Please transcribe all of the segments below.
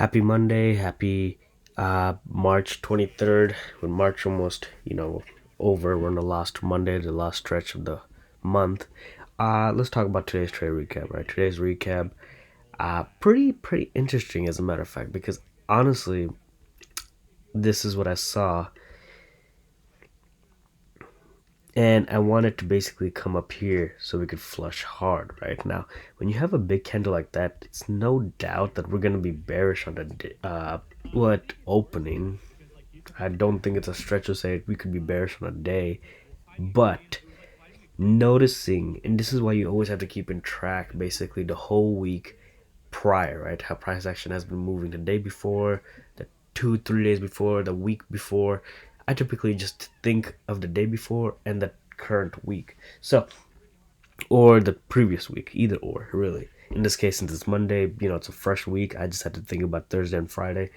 Happy Monday, happy March 23rd. With March almost, over. We're on the last Monday, the last stretch of the month. Let's talk about today's trade recap, right? Today's recap, pretty interesting as a matter of fact, because honestly, this is what I saw, and I wanted to basically come up here so we could flush hard right now. When you have a big candle like that, it's no doubt that we're gonna be bearish on the opening. I don't think it's a stretch to say we could be bearish on a day, but noticing, and this is why you always have to keep in track basically the whole week prior, right? How price action has been moving the day before, the 2 3 days before, the week before. I typically just think of the day before and the current week. So, or the previous week, either or, really. In this case, since it's Monday, it's a fresh week. I just had to think about Thursday and Friday.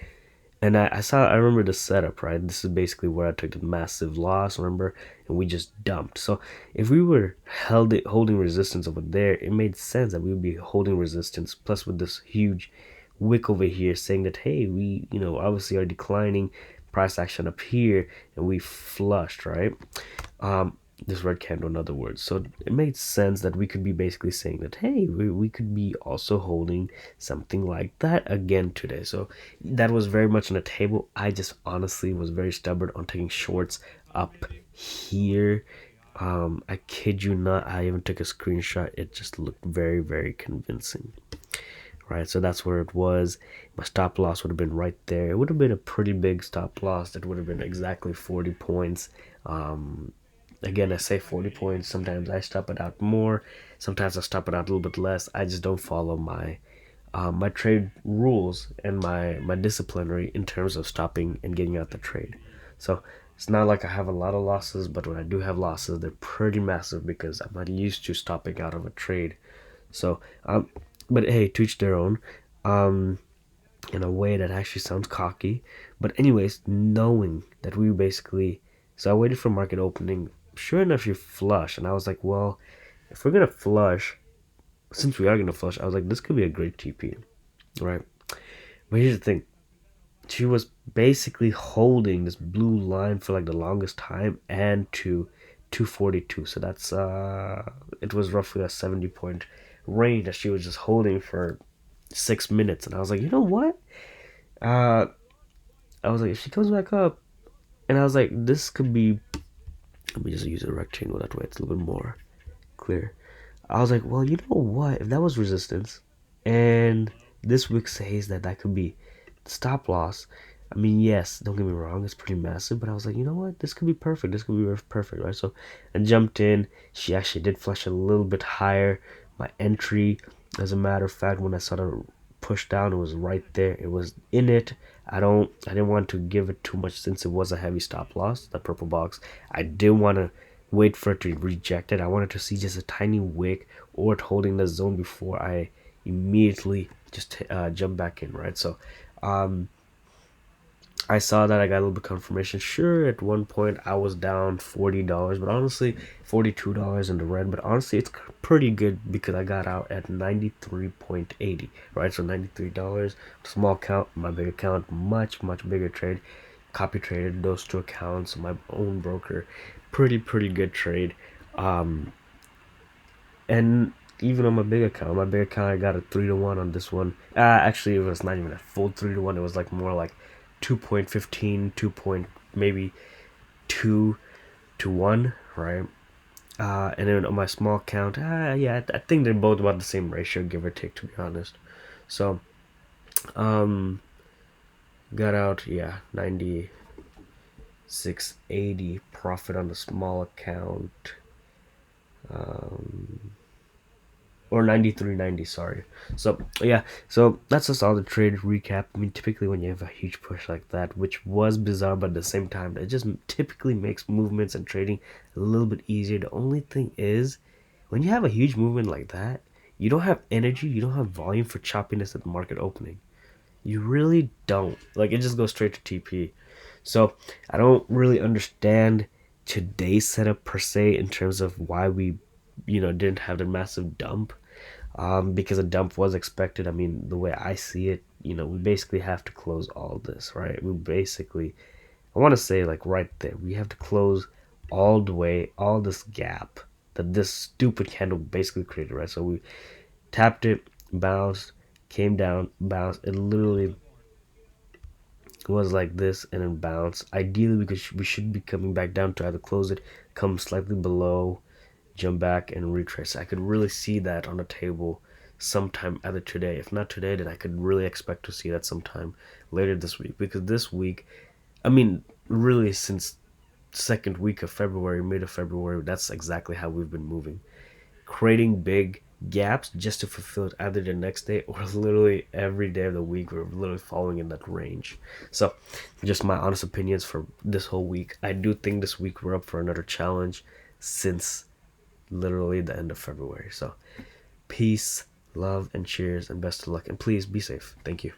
And I remember the setup, right? This is basically where I took the massive loss, remember? And we just dumped. So if we were holding resistance over there, it made sense that we would be holding resistance. Plus with this huge wick over here saying that, hey, we, obviously are declining price action up here and we flushed, right? This red candle, in other words. So it made sense that we could be basically saying that, hey, we could be also holding something like that again today. So that was very much on the table. I just honestly was very stubborn on taking shorts up here. I kid you not, I even took a screenshot. It just looked very, very convincing. Right, so that's where it was. My stop loss would have been right there. It would have been a pretty big stop loss. That would have been exactly 40 points. Again, I say 40 points. Sometimes I stop it out more. Sometimes I stop it out a little bit less. I just don't follow my trade rules and my disciplinary in terms of stopping and getting out the trade. So it's not like I have a lot of losses, but when I do have losses, they're pretty massive because I'm not used to stopping out of a trade. So, but hey, to each their own. In a way that actually sounds cocky. But anyways, knowing that we basically, so I waited for market opening. Sure enough, you flush, and I was like, well, if we're gonna flush, since we are gonna flush, I was like, this could be a great TP, right? But here's the thing: she was basically holding this blue line for like the longest time and to 242. So that's it was roughly a 70 point range that she was just holding for 6 minutes, and I was like, you know what? Uh, I was like, if she comes back up, and I was like, this could be. Let me just use a rectangle that way; it's a little bit more clear. I was like, well, you know what? If that was resistance, and this wick says that that could be stop loss. I mean, yes, don't get me wrong, it's pretty massive, but I was like, you know what? This could be perfect. This could be perfect, right? So I jumped in. She actually did flush a little bit higher. My entry, as a matter of fact, when I saw the push down, it was right there. It was in it. I didn't want to give it too much since it was a heavy stop loss, that purple box. I did want to wait for it to reject it. I wanted to see just a tiny wick or it holding the zone before I immediately just jump back in, right? So I saw that. I got a little bit of confirmation. Sure, at one point I was down $40, but honestly, $42 in the red. But honestly, it's pretty good because I got out at 93.80, right? So $93, small count. My big account, much bigger trade. Copy traded those two accounts. My own broker, pretty good trade. And even on my big account, I got a 3 to 1 on this one. Actually, it was not even a full 3 to 1. It was like more like 2.15, 2 point maybe 2 to 1, right? And then on my small account, yeah, I think they're both about the same ratio, give or take, to be honest. So, got out, yeah, 96.80 profit on the small account. Or 93.90, sorry. So yeah, so that's just all the trade recap. I mean, typically when you have a huge push like that, which was bizarre, but at the same time it just typically makes movements and trading a little bit easier. The only thing is, when you have a huge movement like that, you don't have energy, you don't have volume for choppiness at the market opening. You really don't. Like, it just goes straight to TP. So I don't really understand today's setup per se in terms of why we didn't have the massive dump, because a dump was expected. I mean, the way I see it, we basically have to close all this, right? I want to say, like, right there, we have to close all the way, all this gap that this stupid candle basically created, right? So we tapped it, bounced, came down, bounced. It literally was like this and then bounce. Ideally, because we should be coming back down to either close it, come slightly below, jump back and retrace. I could really see that on the table sometime either today. If not today, then I could really expect to see that sometime later this week. Because this week, I mean, really since second week of February, mid of February, that's exactly how we've been moving, creating big gaps just to fulfill it either the next day or literally every day of the week. We're literally falling in that range. So just my honest opinions for this whole week. I do think this week we're up for another challenge since literally the end of February. So peace, love, and cheers, and best of luck, and please be safe. Thank you.